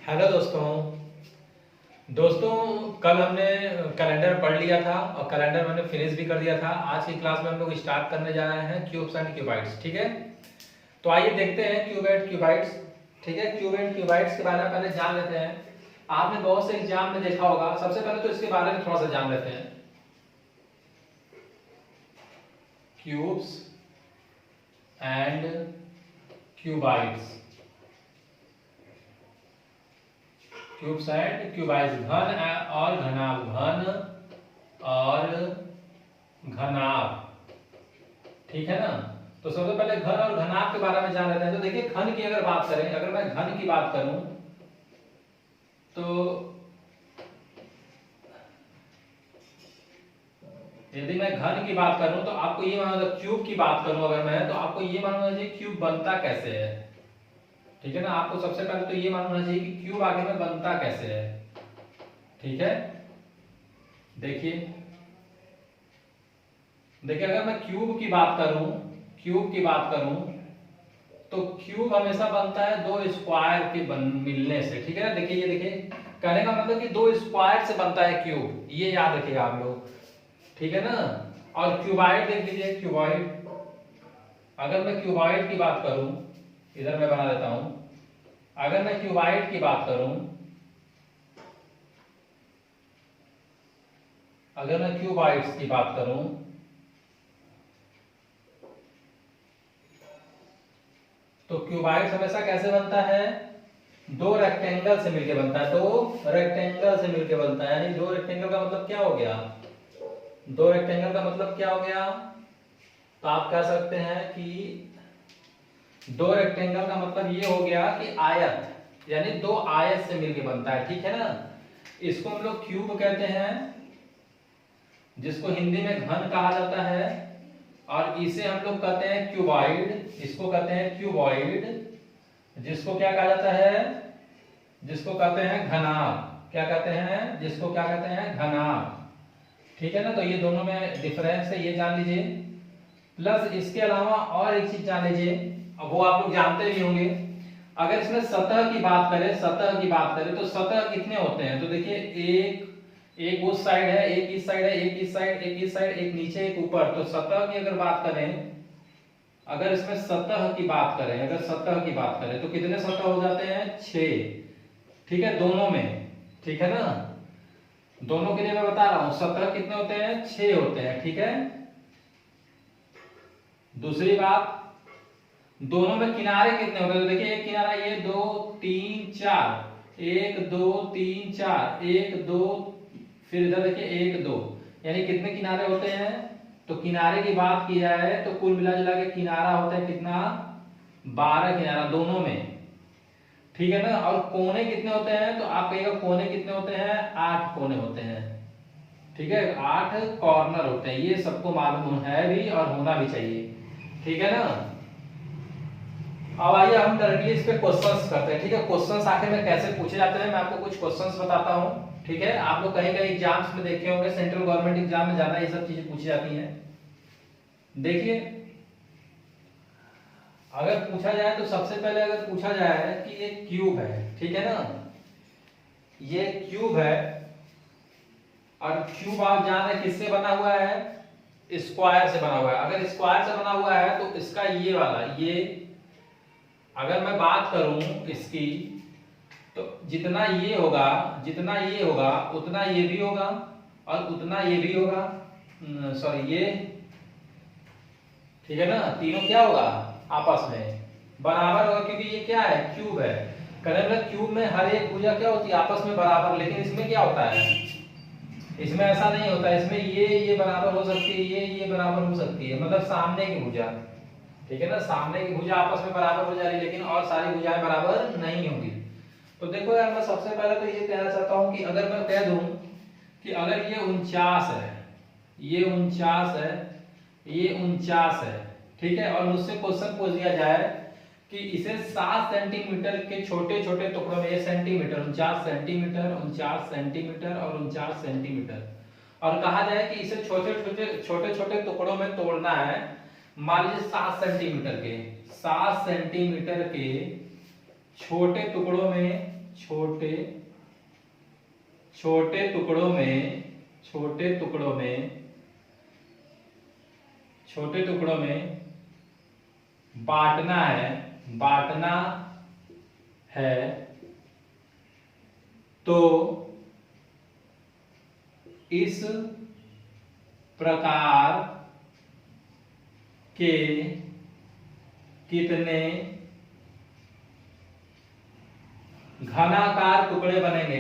Hello दोस्तों। दोस्तों, कल हमने कैलेंडर पढ़ लिया था और कैलेंडर मैंने फिनिश भी कर दिया था। आज की क्लास में हम लोग स्टार्ट करने जा रहे हैं क्यूब्स एंड क्यूबाइड्स। ठीक है, तो आइए देखते हैं क्यूब एंड क्यूबाइड्स। ठीक है, क्यूब एंड क्यूबाइड्स के बारे में पहले जान लेते हैं। आपने बहुत से एग्जाम में देखा होगा। सबसे पहले तो इसके बारे में थोड़ा सा जान लेते हैं। क्यूब्स एंड क्यूबाइड्स, क्यूब्स एंड क्यूबाइड्स, घन और घनाभ, घन और घनाभ। ठीक है ना। तो सबसे पहले घन और घनाभ के बारे में जान लेते हैं। तो देखिए, घन की अगर बात करें, अगर मैं घन की बात करूं तो यदि मैं घन की बात करूं तो आपको ये मालूम, क्यूब की बात करूं अगर मैं, तो आपको ये मालूम होना चाहिए क्यूब बनता कैसे है। ठीक है ना, आपको सबसे पहले तो ये मालूम होना चाहिए कि क्यूब आखिर में बनता कैसे है। ठीक है, देखिए देखिए अगर मैं क्यूब की बात करूं, क्यूब की बात करूं तो क्यूब हमेशा बनता है दो स्क्वायर के मिलने से। ठीक है ना। देखिए, ये देखिए, कहने का मतलब कि दो स्क्वायर से बनता है क्यूब, ये याद रखिएगा आप लोग। ठीक है ना। और क्यूबाइड देख लीजिए, क्यूबाइड, अगर मैं क्यूबाइड की बात करूं, इधर मैं बना देता हूं, अगर मैं क्यूबाइड की बात करूं, अगर मैं क्यूबाइड्स की बात करूं तो क्यूबाइड्स हमेशा कैसे बनता है, दो रेक्टेंगल से मिलके बनता है, दो रेक्टेंगल से मिलके बनता है। यानी दो रेक्टेंगल का मतलब क्या हो गया, दो रेक्टेंगल का मतलब क्या हो गया, तो आप कह सकते हैं कि दो रेक्टेंगल का मतलब ये हो गया कि आयत, यानी दो आयत से मिलके बनता है। ठीक है ना। इसको हम लोग क्यूब कहते हैं, जिसको हिंदी में घन कहा जाता है, और इसे हम लोग कहते हैं क्यूबाइड, इसको कहते हैं क्यूबॉइड, जिसको क्या कहा जाता है, जिसको कहते हैं घनाभ। क्या कहते हैं, जिसको क्या कहते हैं, घनाभ। ठीक है ना। तो ये दोनों में डिफरेंस है, ये जान लीजिए। प्लस इसके अलावा और एक चीज जान लीजिए, अब वो आप लोग जानते भी होंगे। अगर इसमें सतह की बात करें, सतह की बात करें तो सतह कितने होते हैं, तो देखिए, एक उस साइड है, एक इस साइड है, एक इस साइड, एक इस साइड, एक नीचे, एक ऊपर। तो सतह की अगर बात करें, अगर इसमें सतह की बात करें, अगर सतह की बात करें तो कितने सतह हो जाते हैं, 6। ठीक है, दोनों में। ठीक है ना, दोनों के लिए मैं बता रहा हूं, सतह कितने होते हैं, 6 होते हैं। ठीक है। दूसरी बात, दोनों में किनारे कितने होते हैं, तो देखिए, एक किनारा ये 2 3 4, 1 2 3 4, 1 2, फिर इधर देखिए 1 2, यानी कितने किनारे होते हैं। तो किनारे की बात की जाए तो कुल मिला जुला के किनारा होता है कितना, 12 किनारा दोनों में। ठीक है ना। और कोने कितने होते हैं, तो आप कहिएगा कोने कितने होते हैं, 8 कोने होते हैं। ठीक है, 8 कॉर्नर होते हैं, ये सबको मालूम है भी और होना भी चाहिए। ठीक है ना। अब आइए हम डायरेक्टली इस पे क्वेश्चंस करते हैं। ठीक है, क्वेश्चंस आखिर में कैसे पूछे जाते हैं, मैं आपको कुछ क्वेश्चंस बताता हूं। ठीक है, आप लोग कहीं कहीं एग्जाम्स में देखे होंगे, सेंट्रल गवर्नमेंट एग्जाम में ज्यादा ये सब चीजें पूछी जाती हैं। देखिए, अगर पूछा जाए तो सबसे पहले अगर पूछा जाए कि ये क्यूब है, ठीक है ना, ये क्यूब है, और क्यूब आप जान रहे किससे बना हुआ है, स्क्वायर से बना हुआ है। अगर स्क्वायर से बना हुआ है तो इसका ये वाला, ये अगर मैं बात करूं इसकी, तो जितना ये होगा, जितना ये होगा उतना ये भी होगा, और उतना ये भी होगा, सॉरी ये, ठीक है ना, तीनों क्या होगा, आपस में बराबर होगा, क्योंकि ये क्या है, क्यूब है। मतलब क्यूब में हर एक भुजा क्या होती है, आपस में बराबर। लेकिन इसमें क्या होता है, इसमें ऐसा नहीं होता है। इसमें ये बराबर हो सकती है, ये बराबर हो सकती है, मतलब सामने की भुजा। ठीक है ना, सामने की भुजा आपस में बराबर हो जा रही है, लेकिन और सारी भुजाएं बराबर नहीं होंगी। तो देखो यार, मैं सबसे पहले तो ये कहना चाहता हूं कि अगर मैं कह दूं कि अगर ये 49 है, ये 49 है, ये 49 है, ठीक है, और मुझसे क्वेश्चन पूछ दिया जाए कि इसे 7 सेंटीमीटर के छोटे छोटे टुकड़ों में, ये सेंटीमीटर, 49 सेंटीमीटर, 49 सेंटीमीटर और 49 सेंटीमीटर, और कहा जाए कि इसे छोटे छोटे टुकड़ों में तोड़ना है, मान लीजिए 7 सेंटीमीटर के, 7 सेंटीमीटर के छोटे टुकड़ों में, छोटे छोटे टुकड़ों में बांटना है तो इस प्रकार के कितने घनाकार टुकड़े बनेंगे?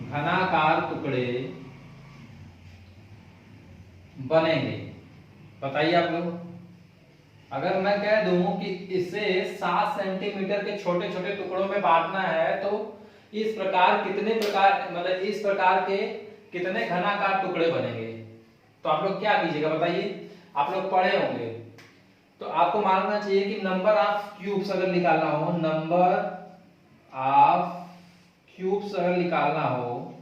घनाकार टुकड़े बनेंगे। बताइए आप लोग। अगर मैं कह दूं कि इसे 7 सेंटीमीटर के छोटे छोटे टुकड़ों में बांटना है तो इस प्रकार के कितने घनाकार टुकड़े बनेंगे? तो आप लोग क्या कीजिएगा बताइए। आप लोग पढ़े होंगे तो आपको मालूम चाहिए कि नंबर ऑफ क्यूब्स अगर निकालना हो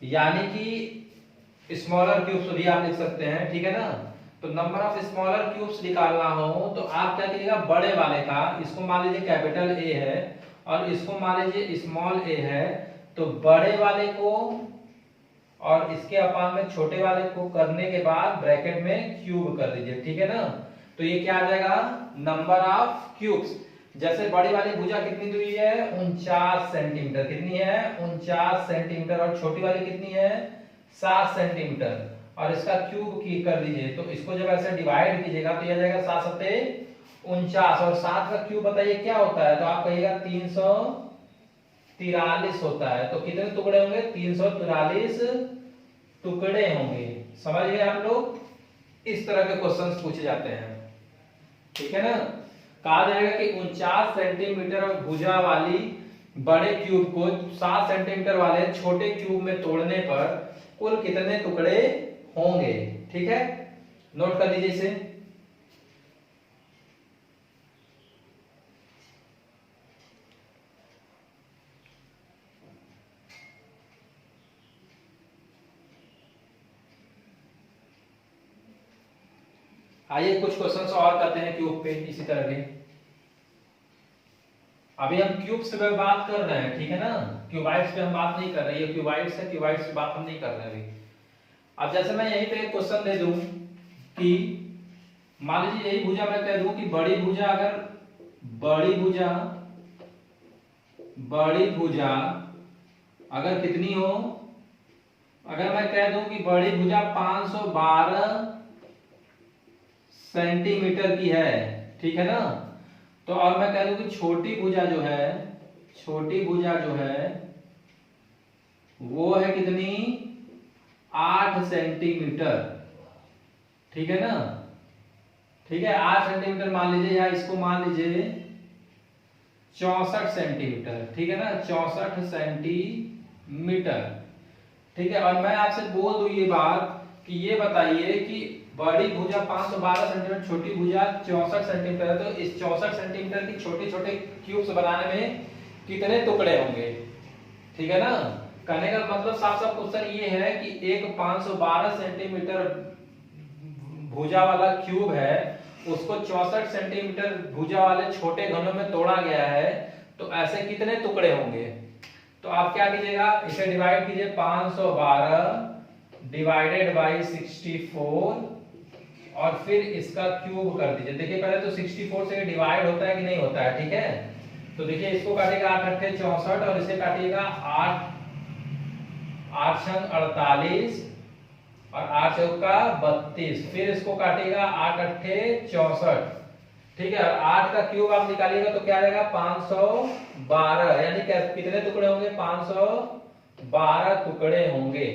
यानी कि स्मॉलर क्यूब्स भी आप लिख सकते हैं, ठीक है ना। तो नंबर ऑफ स्मॉलर क्यूब्स निकालना हो तो आप क्या कीजिएगा, बड़े वाले का, इसको मान लीजिए कैपिटल ए है और इसको मान लीजिए स्मॉल ए है, तो बड़े वाले को और इसके अपान में छोटे वाले को करने के बाद ब्रैकेट में क्यूब कर दीजिए, ठीक है ना। तो ये क्या आ जाएगा, नंबर ऑफ क्यूब्स। जैसे बड़ी वाली भुजा कितनी दूरी है, 49 सेंटीमीटर। कितनी है, 49 सेंटीमीटर। और छोटी वाली कितनी है, 7 सेंटीमीटर। और इसका क्यूब की कर दीजिए, तो इसको जब ऐसे डिवाइड कीजिएगा तो यह जाएगा 7 सत्ते 49 और 7 का क्यूब बताइए क्या होता है, तो आप कहिएगा 343 होता है। तो कितने टुकड़े होंगे, 343 टुकड़े होंगे। समझ गए आप लोग। इस तरह के क्वेश्चंस पूछे जाते हैं, ठीक है ना। कहा जाएगा कि 49 सेंटीमीटर भुजा वाली बड़े क्यूब को 7 सेंटीमीटर वाले छोटे क्यूब में तोड़ने पर कुल कितने टुकड़े होंगे, ठीक है। नोट कर लीजिए इसे। आइए कुछ क्वेश्चंस और करते हैं क्यूब पे इसी तरह के। अभी हम क्यूब्स पे बात कर रहे हैं, ठीक है ना। क्यूबाइड्स पे हम बात नहीं कर रहे, ये क्यूबाइड्स है, क्यूबाइड्स पे बात हम नहीं कर रहे अभी। अब जैसे मैं यहीं पे एक क्वेश्चन दे दूं कि मान लीजिए यही भुजा मैं कह दूं कि बड़ी भुजा अगर कितनी हो, अगर मैं कह दूं कि बड़ी भुजा 512 सेंटीमीटर की है, ठीक है ना। तो और मैं कह दूं कि छोटी भुजा जो है वो है कितनी, 8 सेंटीमीटर, ठीक है ना। ठीक है, 8 सेंटीमीटर मान लीजिए, या इसको मान लीजिए 64 सेंटीमीटर, ठीक है ना, 64 सेंटीमीटर, ठीक है। और मैं आपसे बोल दूं ये बात कि ये बताइए कि बड़ी भुजा 512 सेंटीमीटर, छोटी भुजा 64 सेंटीमीटर है, तो इस 64 सेंटीमीटर की छोटे छोटे क्यूब्स बनाने में कितने टुकड़े होंगे, ठीक है ना। कहने का मतलब साफ साफ क्वेश्चन ये है कि एक 512 सेंटीमीटर भुजा वाला क्यूब है, उसको 64 सेंटीमीटर भुजा वाले छोटे घनों में तोड़ा गया है, तो ऐसे कितने टुकड़े होंगे। तो आप क्या कीजिएगा, इसे डिवाइड कीजिए, 512 डिवाइडेड बाई 64 और फिर इसका क्यूब कर दीजिए। देखिए पहले तो 64 से डिवाइड होता है कि नहीं होता है, ठीक है। तो देखिए इसको काटिएगा 8 अट्ठे 64 और इसे काटिएगा 8 छंग 48 और 8 चौका 32, फिर इसको काटिएगा 8 अट्ठे 64, ठीक है। और 8 का क्यूब आप निकालिएगा तो क्या आएगा, 512, यानी कितने टुकड़े होंगे, 512 टुकड़े होंगे,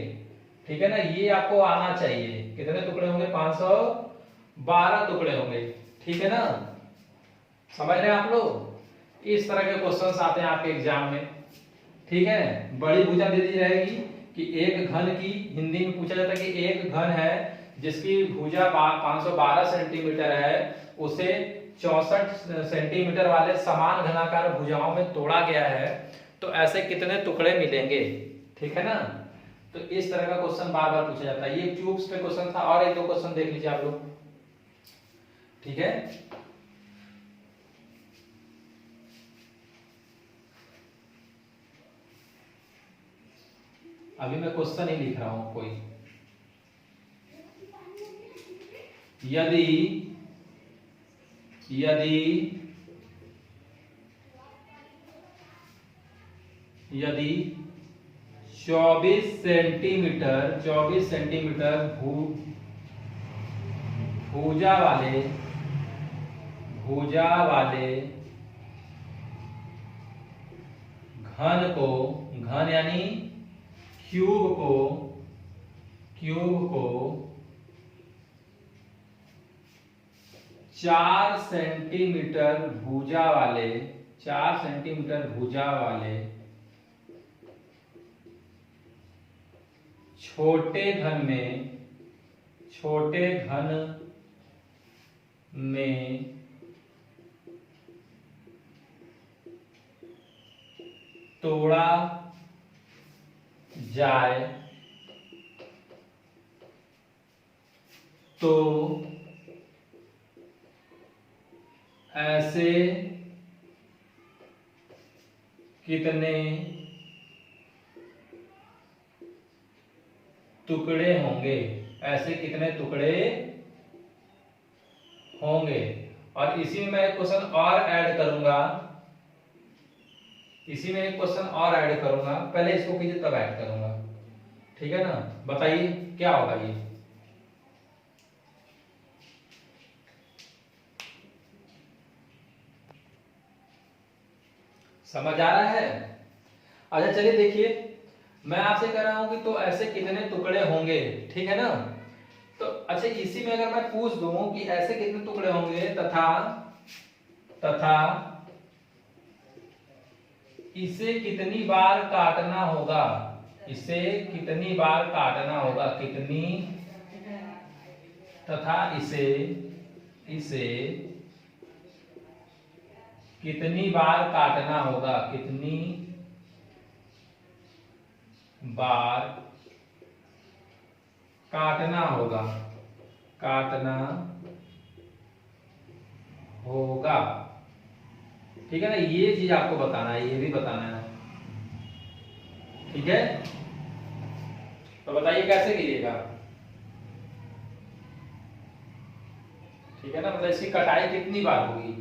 ठीक है ना। ये आपको आना चाहिए, कितने टुकड़े होंगे, 512 टुकड़े होंगे, ठीक है ना। समझ रहे हैं आप लोग। इस तरह के क्वेश्चंस आते हैं आपके एग्जाम में, ठीक है। बड़ी भुजा दे दी रहेगी कि एक घन की, हिंदी में पूछा जाता है कि एक घन है जिसकी भुजा 512 सेंटीमीटर है, उसे 64 सेंटीमीटर वाले समान घनाकार भुजाओं में तोड़ा गया है, तो ऐसे कितने टुकड़े मिलेंगे, ठीक है ना। तो इस तरह का क्वेश्चन बार बार पूछा जाता है। ये क्यूब्स पे क्वेश्चन था, और एक दो क्वेश्चन देख लीजिए आप लोग, ठीक है। अभी मैं क्वेश्चन ही लिख रहा हूं कोई। यदि यदि यदि 24 सेंटीमीटर भुजा वाले घन यानी क्यूब को 4 सेंटीमीटर भुजा वाले छोटे घन में तोड़ा जाए तो ऐसे कितने टुकड़े होंगे। और इसी में मैं एक क्वेश्चन और ऐड करूंगा, पहले इसको कीजिए तब ऐड करूंगा, ठीक है ना। बताइए क्या होगा ये। समझ आ रहा है? अच्छा चलिए देखिए, मैं आपसे कह रहा हूं कि तो ऐसे कितने टुकड़े होंगे, ठीक है ना। तो अच्छा इसी में अगर मैं पूछ दूं कि ऐसे कितने टुकड़े होंगे तथा इसे कितनी बार काटना होगा, तथा इसे कितनी बार काटना होगा, ठीक है ना। ये चीज आपको बताना है, ये भी बताना है, ठीक है। तो बताइए कैसे कीजिएगा, ठीक है ना। मतलब इसकी कटाई कितनी बार होगी।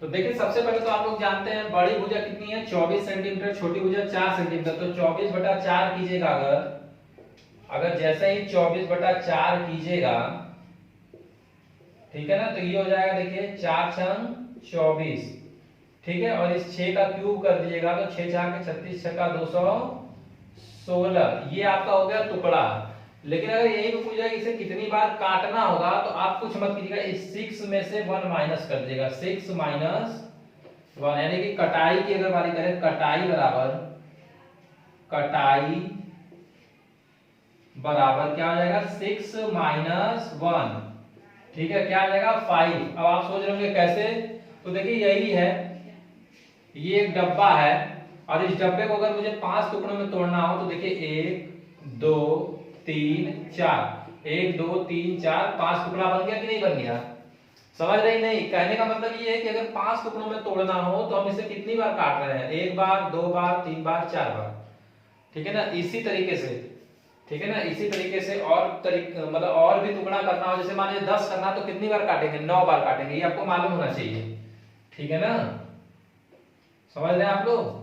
तो देखिए सबसे पहले तो आप लोग जानते हैं बड़ी भुजा कितनी है 24 सेंटीमीटर, छोटी भुजा 4 सेंटीमीटर। तो 24/4 कीजिएगा, अगर जैसे ही 24/4 कीजिएगा, ठीक है ना, तो ये हो जाएगा देखिए 4 छंग 24, ठीक है। और इस 6 का क्यूब कर दीजिएगा तो 6 4 के 36, 6 का 216, ये आपका हो गया टुकड़ा। लेकिन अगर यही पूछ जाए इसे कितनी बार काटना होगा, तो आप कुछ मत कीजिएगा, इस 6 में से 1 माइनस कर दीजिएगा, 6 - 1, यानी कि कटाई की अगर बारी करें, कटाई बराबर क्या हो जाएगा 6 - 1, ठीक है, क्या आ जाएगा 5। अब आप सोच रहे होंगे कैसे, तो देखिए यही है, ये एक डब्बा है और इस डब्बे को अगर मुझे 5 टुकड़ों में तोड़ना हो तो देखिए 1 2 3 4, 1 2 3 4, 5 टुकड़ा बन गया कि नहीं बन गया। समझ रही नहीं, कहने का मतलब ये है कि अगर 5 टुकड़ों में तोड़ना हो तो हम इसे कितनी बार काट रहे हैं, 1 बार 2 बार 3 बार 4 बार, ठीक है ना। इसी तरीके से, ठीक है ना, इसी तरीके से और मतलब और भी टुकड़ा करना हो, जैसे मान लीजिए 10 करना तो कितनी बार काटेंगे, 9 बार काटेंगे, ये आपको मालूम होना चाहिए, ठीक है ना। समझ रहे हैं आप लोग,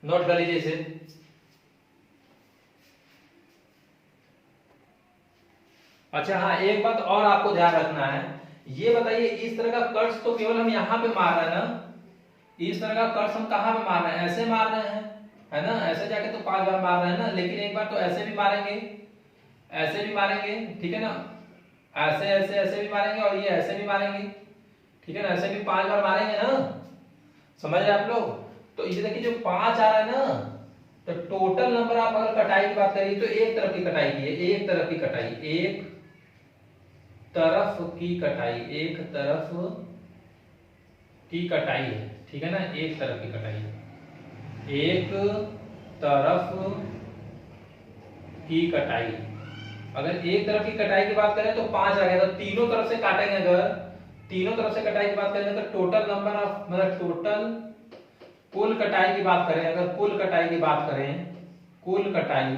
नोट कर लीजिए इसे। अच्छा हाँ, एक बात और आपको ध्यान रखना है, ये बताइए इस तरह का कर्ष तो केवल हम यहाँ पे मार रहे हैं ना, इस तरह का कर्ष हम कहाँ पे मार रहे हैं, ऐसे मार रहे हैं, है ना, ऐसे जाके तो 5 बार मार रहे हैं ना। लेकिन एक बार तो ऐसे भी मारेंगे, ऐसे भी मारेंगे, ठीक है ना, ऐसे ऐसे ऐसे भी मारेंगे और ये ऐसे भी मारेंगे, ठीक है ना, ऐसे भी 5 बार मारेंगे ना। समझ रहे आप लोग। तो ये देखिए जो 5 आ रहा है ना, तो टोटल नंबर आप अगर कटाई की बात करिए तो एक तरफ की कटाई की है, एक तरफ की कटाई, एक तरफ की कटाई है, ठीक है ना, एक तरफ की कटाई, एक तरफ की कटाई। अगर एक तरफ की कटाई की बात करें तो 5 आ गया, तो तीनों तरफ से काटेंगे, अगर तीनों तरफ से कटाई की बात करें तो टोटल नंबर ऑफ, मतलब टोटल कुल कटाई की बात करें, अगर कुल कटाई की बात करें कुल कटाई,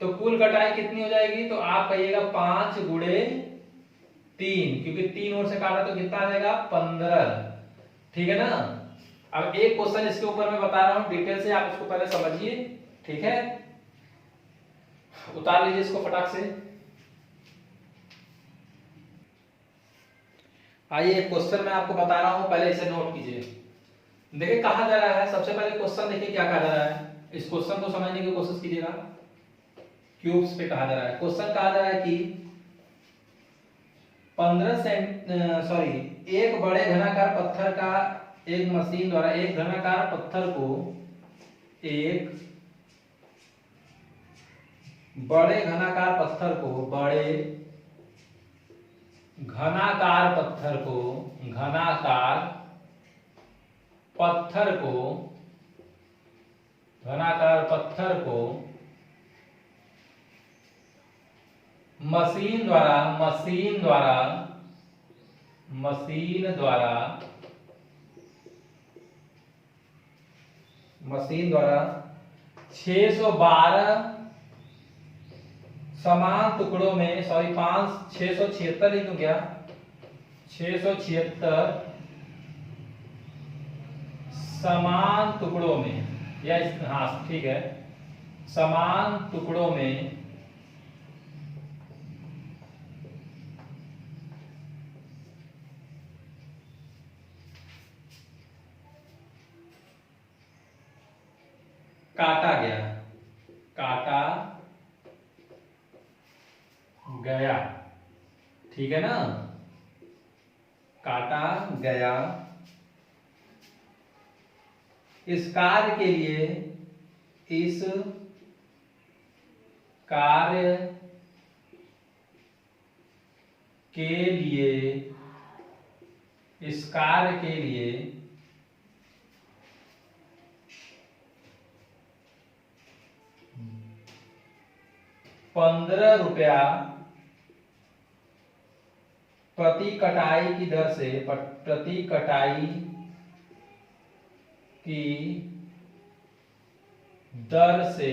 तो कुल कटाई कितनी हो जाएगी, तो आप कहिएगा 5 गुणे 3, क्योंकि 3 ओर से काटा तो कितना आ जाएगा 15। ठीक है ना। अब एक क्वेश्चन इसके ऊपर मैं बता रहा हूं डिटेल से, आप इसको पहले समझिए। ठीक है, उतार लीजिए इसको फटाक से। आइए एक क्वेश्चन मैं आपको बता रहा हूं, पहले इसे नोट कीजिए। देखिए कहा जा रहा है, सबसे पहले क्वेश्चन देखिए क्या कहा जा रहा है, इस क्वेश्चन को समझने की कोशिश कीजिएगा। क्यूब्स पे कहा जा रहा है, क्वेश्चन कहा जा रहा है कि 1 बड़े घनाकार पत्थर का एक मशीन द्वारा एक घनाकार पत्थर को एक बड़े घनाकार पत्थर को घनाकार पत्थर को मशीन द्वारा 612 समान टुकड़ों में, 676 लिख दूं क्या, 676 समान टुकड़ों में, या हाँ ठीक है, समान टुकड़ों में काटा गया। ठीक है ना, काटा गया। इस कार्य के लिए इस कार्य के लिए 15 रुपया प्रति कटाई की दर से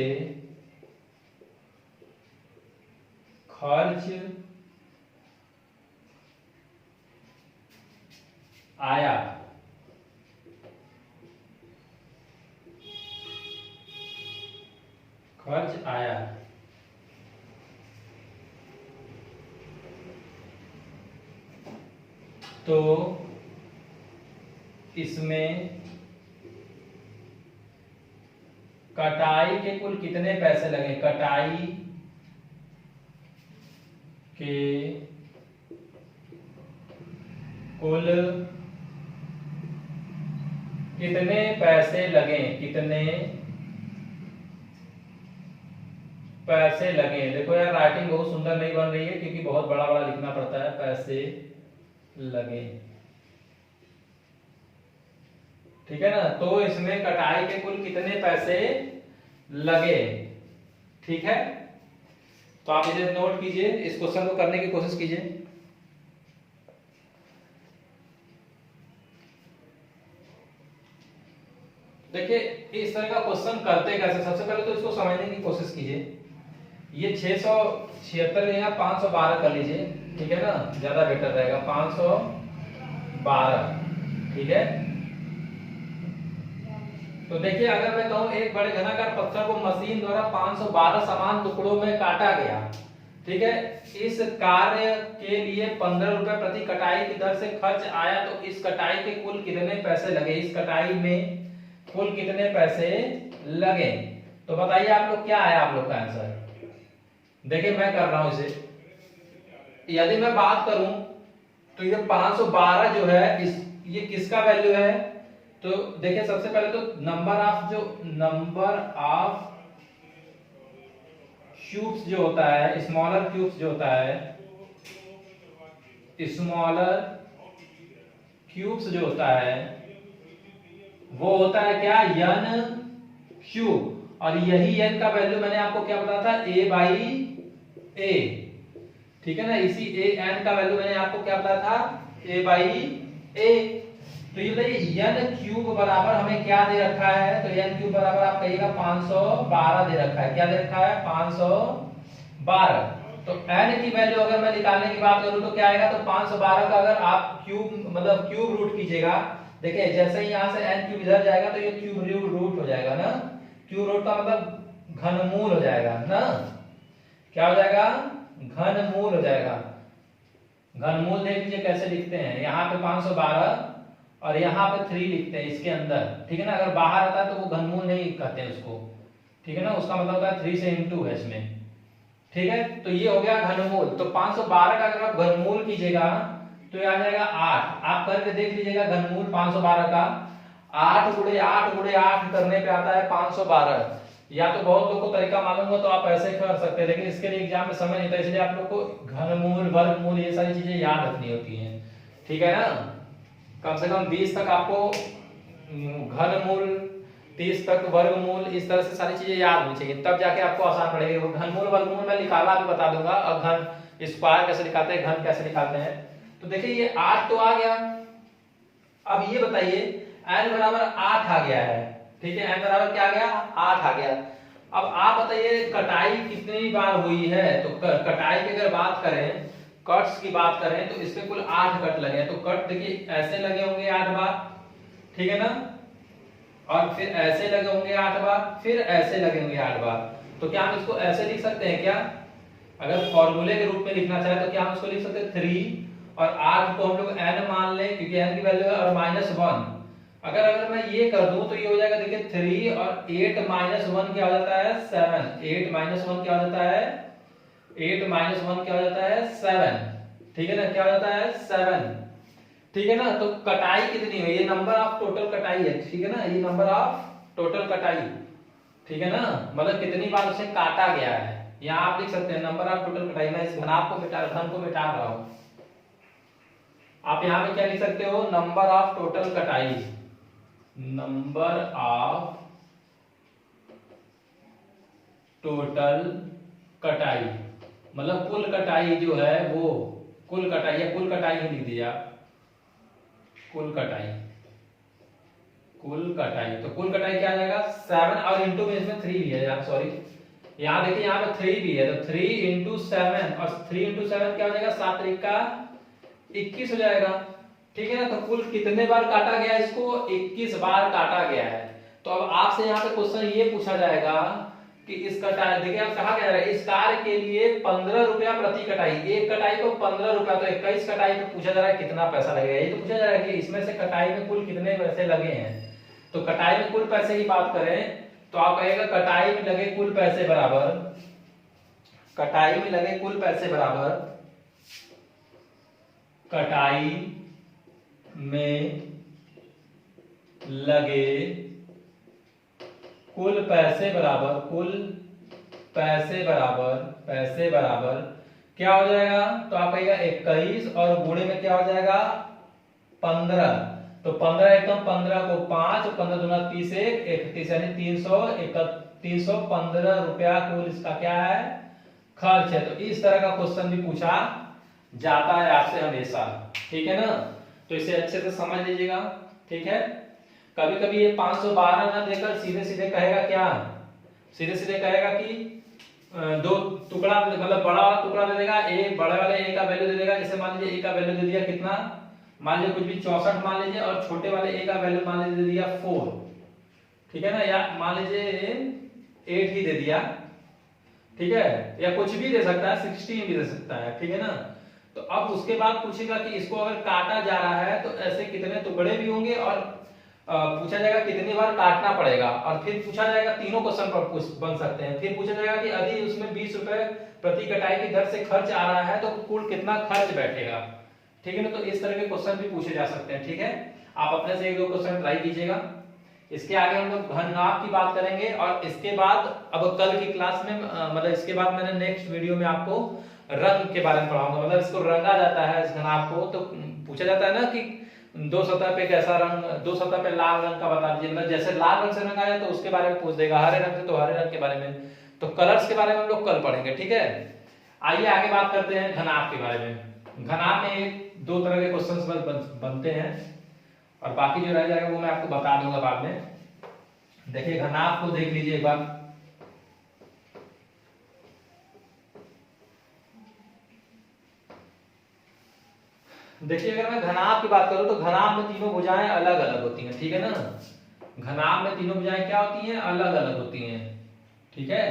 खर्च आया। तो इसमें कटाई के कुल कितने पैसे लगे, कटाई के कुल कितने पैसे लगे। देखो यार राइटिंग बहुत सुंदर नहीं बन रही है, क्योंकि बहुत बड़ा बड़ा लिखना पड़ता है, पैसे लगे। ठीक है ना, तो इसमें कटाई के कुल कितने पैसे लगे। ठीक है, तो आप इसे नोट कीजिए, इस क्वेश्चन को करने की कोशिश कीजिए। देखिए इस तरह का क्वेश्चन करते कैसे, सबसे पहले तो इसको समझने की कोशिश कीजिए। ये 676 या 512 कर लीजिए, ठीक है ना, ज्यादा बेटर रहेगा, 512। ठीक है, तो देखिए अगर मैं कहूं एक बड़े घनाकार पत्थर को मशीन द्वारा 512 समान टुकड़ों में काटा गया। ठीक है, इस कार्य के लिए 15 रुपए प्रति कटाई की दर से खर्च आया, तो इस कटाई के कुल कितने पैसे लगे, इस कटाई में कुल कितने पैसे लगे। तो बताइए आप लोग क्या आया आप लोग का आंसर। देखिए मैं कर रहा हूं इसे, यदि मैं बात करूं तो ये 512 जो है ये किसका वैल्यू है, तो देखिए सबसे पहले तो नंबर ऑफ क्यूब्स जो होता है, स्मॉलर क्यूब्स जो होता है, स्मॉलर क्यूब्स जो होता है वो होता है क्या, n क्यूब, और यही n का वैल्यू मैंने आपको क्या बताया था, a/a। ठीक है ना, इसी n का वैल्यू मैंने आपको क्या बताया था, a/a। तो ये बताइए n क्यूब बराबर हमें क्या दे रखा है, तो n क्यूब बराबर आप कहिएगा 512 दे रखा है। क्या दे रखा है? 512। तो n की वैल्यू अगर मैं निकालने की बात करूं तो क्या आएगा, तो 512 का अगर आप क्यूब मतलब क्यूब रूट कीजिएगा, देखिए जैसे ही यहां से n क्यूब इधर जाएगा तो ये क्यूब रूट हो जाएगा ना, क्यूब रूट का मतलब घनमूल हो जाएगा ना, क्या हो जाएगा? घनमूल हो जाएगा। घनमूल देख लीजिए कैसे लिखते हैं, यहाँ पे 512 और यहाँ पे 3 लिखते हैं इसके अंदर, ठीक है ना। अगर बाहर आता है तो वो घनमूल नहीं कहते हैं उसको, ठीक है ना, उसका मतलब होता है 3 से इंटू है इसमें, ठीक है। तो ये हो गया घनमूल। तो 512 का अगर आप घनमूल कीजिएगा तो ये आ जाएगा 8। आप करके देख लीजिएगा घनमूल 512 का, 8 गुणे 8 गुणे 8 करने पे आता है 512। या तो बहुत लोगों को तरीका मालूम हो तो आप ऐसे कर सकते हैं, लेकिन इसके लिए एग्जाम में समय नहीं था, इसलिए आप लोग को घनमूल वर्गमूल ये सारी चीजें याद रखनी होती हैं, ठीक है ना। कम से कम 20 तक आपको घनमूल, 30 तक वर्गमूल, इस तरह से सारी चीजें याद होनी चाहिए, तब जाके आपको आसान पड़ेगी। वो घनमूल वर्गमूल मैं निकाला भी बता दूंगा, और घन स्क्वायर कैसे निकालते हैं, घन कैसे निकालते हैं। तो देखिए ये 8 तो आ गया। अब ये बताइए n बराबर 8 आ गया है, ठीक है, n बराबर क्या आ गया? 8 आ गया। अब आप बताइए कटाई कितनी बार हुई है, तो कटाई की अगर बात करें, कट्स की बात करें, तो इसमें कुल 8 कट लगे हैं। तो कट देखिए ऐसे लगे होंगे 8 बार, ठीक है ना, और फिर ऐसे लगे होंगे 8 बार, फिर ऐसे लगे होंगे 8 बार। तो क्या हम इसको ऐसे लिख सकते हैं क्या? अगर फॉर्मूले के रूप में लिखना चाहे तो क्या हम इसको लिख सकते हैं 3 और 8 को हम लोग n मान लें, क्योंकि n की वैल्यू है, और -1। अगर मैं ये कर दूं तो ये हो जाएगा, देखिए 3 और 8 -1 क्या हो जाता है? 7। 8 -1 क्या हो जाता है? 8 -1 क्या हो जाता है? 7, ठीक है ना, क्या हो जाता है? 7, ठीक है ना। तो कटाई कितनी हुई? ये नंबर ऑफ टोटल कटाई है, ठीक है ना, ये नंबर ऑफ टोटल कटाई, ठीक है ना, मतलब कितनी बार उसे काटा गया है। यहाँ आप लिख सकते हैं नंबर ऑफ टोटल कटाई। मैं इस घनाभ को मिटा, घन को मिटा रहा हूं, आप यहाँ पे क्या लिख सकते हो? नंबर ऑफ टोटल कटाई, नंबर ऑफ टोटल कटाई, मतलब कुल कटाई जो है वो, कुल कटाई या कुल कटाई ही लिख दीजिए आप, कुल कटाई, कुल कटाई। तो कुल कटाई क्या आ जाएगा? 7, और इंटू में इसमें 3 भी है यार, सॉरी, यहाँ देखिए यहाँ पे 3 भी है, तो 3 इंटू 7, और 3 इंटू 7 क्या हो जाएगा? 7 3 का 21 हो जाएगा, ठीक है ना। तो कुल कितने बार काटा गया? इसको 21 बार काटा गया है। तो अब आपसे यहाँ पे क्वेश्चन ये पूछा जाएगा कि इस कटाई, देखिए आप कहा गया है इस कार्य के लिए 15 रुपया प्रति कटाई, एक कटाई को 15 रुपया, तो 21 कटाई पे पूछा जा रहा है कितना पैसा लगेगा। ये तो पूछा जा रहा है कि इसमें से कटाई में कुल कितने पैसे लगे हैं। तो कटाई में कुल पैसे की बात करें तो आप कहेगा कटाई में लगे कुल पैसे बराबर, कटाई में लगे कुल पैसे बराबर, कटाई में लगे कुल पैसे बराबर, कुल पैसे बराबर, पैसे बराबर क्या हो जाएगा? तो आप कहेगा 21 और गुणे में क्या हो जाएगा? 15। तो 15 एकम 15 को 5, 15 दूना 30, 31 यानी 315 रुपया कुल इसका क्या है? खर्च है। तो इस तरह का क्वेश्चन भी पूछा जाता है आपसे हमेशा, ठीक है ना। तो इसे अच्छे से समझ लीजिएगा, ठीक है। कभी कभी ये 512 ना देकर सीधे सीधे कहेगा क्या? सीधे सीधे कहेगा कि दो टुकड़ा, मतलब बड़ा वाला टुकड़ा दे देगा, ए बड़े वाले ए का वैल्यू दे देगा। जैसे मान लीजिए ए का वैल्यू दे दिया कितना, मान लीजिए कुछ भी 64 मान लीजिए, और छोटे वाले ए का वैल्यू मान लीजिए दे दिया 4, ठीक है ना, या मान लीजिए 8 ही दे दिया, ठीक है, या कुछ भी दे सकता है, 16 भी दे सकता है, ठीक है ना। तो अब उसके बाद पूछेगा कि इसको अगर काटा जा रहा है तो ऐसे कितने टुकड़े भी होंगे, और पूछा जाएगा कितनी बार काटना पड़ेगा, और फिर पूछा जाएगा, तीनों क्वेश्चन बन सकते हैं। फिर पूछा जाएगा कि यदि उसमें 20 रुपए प्रति कटाई की दर से खर्च आ रहा है तो कुल कितना खर्च बैठेगा, ठीक है ना। तो इस तरह के क्वेश्चन भी पूछे जा सकते हैं, ठीक है। आप अपने से एक दो क्वेश्चन ट्राई कीजिएगा। इसके आगे हम लोग घननाप की बात करेंगे, और इसके बाद अब कल की क्लास में मतलब इसके बाद मैंने नेक्स्ट वीडियो में आपको रंग के बारे में पढ़ाऊंगा, मतलब इसको रंगा जाता है इस घनाप को। तो पूछा जाता है ना कि दो सतह पे कैसा रंग, दो सतह पे लाल रंग का बता दीजिए, मतलब जैसे लाल रंग से रंगा है तो उसके बारे में पूछ देगा, हरे रंग से तो हरे रंग के बारे में। तो कलर्स के बारे में हम लोग कल पढ़ेंगे, ठीक है। आइए आगे बात करते हैं घनाप के बारे में। घनाप में दो तरह के क्वेश्चंस बनते हैं, और बाकी जो रह जाएगा वो मैं आपको बता दूंगा बाद में। देखिए घनाभ को देख लीजिए एक बार। देखिए अगर मैं घनाभ की बात करूं तो घनाभ में तीनों भुजाएं अलग अलग होती हैं, ठीक है ना। घनाभ में तीनों भुजाएं क्या होती हैं, अलग अलग होती हैं, ठीक है।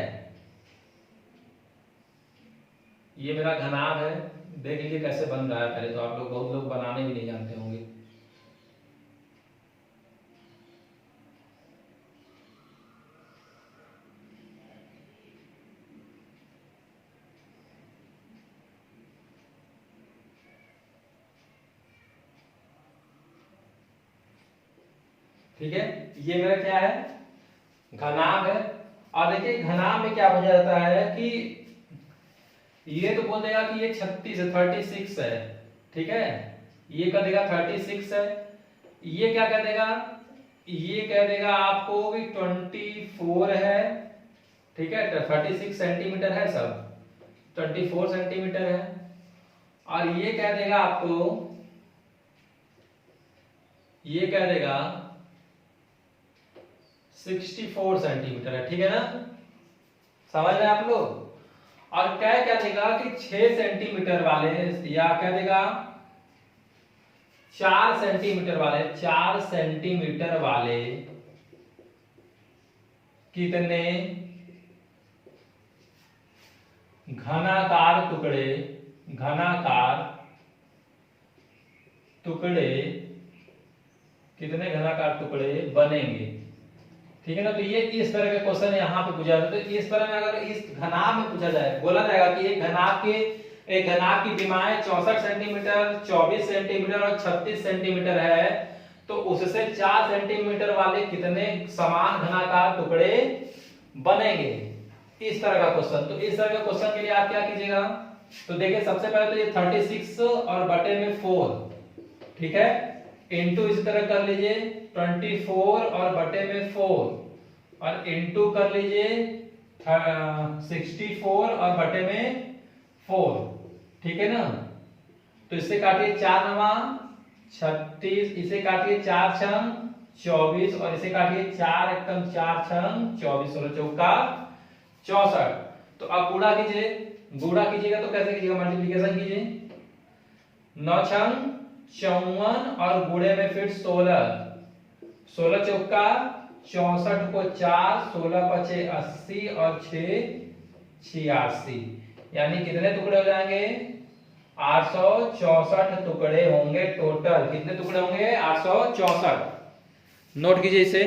ये मेरा घनाभ है, देख लीजिए कैसे बन रहा है। पहले तो आप लोग बहुत लोग बनाने भी नहीं जानते होंगे। ठीक है, ये मेरा क्या है, घनाभ है। और देखिए घनाभ में क्या हो जाता है कि ये तो बोल देगा कि ये 36 है, ठीक है। ये कह देगा 36 है। ये क्या कह देगा, ये कह देगा आपको कि 24 है, ठीक है। 36 सेंटीमीटर है सब, 24 सेंटीमीटर है। और ये कह देगा आपको, ये कह देगा 64 सेंटीमीटर है, ठीक है ना। समझ रहे आप लोग। और क्या देगा कि 6 सेंटीमीटर वाले, या क्या देगा 4 सेंटीमीटर वाले, 4 सेंटीमीटर वाले कितने घनाकार टुकड़े, घनाकार टुकड़े, कितने घनाकार टुकड़े बनेंगे, ठीक है ना। तो ये इस तरह के क्वेश्चन यहाँ पे पूछा जाता है। तो इस तरह में अगर इस घनाभ में पूछा जाए, बोला जाएगा कि एक घनाभ की विमाएं 64 सेंटीमीटर, 24 सेंटीमीटर और 36 सेंटीमीटर है, तो उससे 4 सेंटीमीटर वाले कितने समान घनाकार टुकड़े बनेंगे, इस तरह का क्वेश्चन। तो इस तरह के क्वेश्चन के लिए आप क्या कीजिएगा, तो देखिए सबसे पहले तो ये 36 और बटे में 4, ठीक है, इनटू इसी तरह कर लीजिए 24 और बटे में 4, और इनटू कर लीजिए 64 और बटे में 4, ठीक है ना। तो इससे काटिए 4 नवा 36, इसे काटिए 4 छंग 24, और इसे काटिए 4 एकम 4 छंग 24, 16 चौका 64। तो अब गुणा कीजिए, गुणा कीजिएगा तो कैसे कीजिएगा, मल्टीप्लिकेशन कीजिए, 9 छंग 54 और गुणे में फिर 16, 16 चौका 64 को 4, 16 पचे 80 और 6 86, यानी कितने टुकड़े हो जाएंगे, 864 टुकड़े होंगे टोटल। कितने टुकड़े होंगे, 864। नोट कीजिए इसे।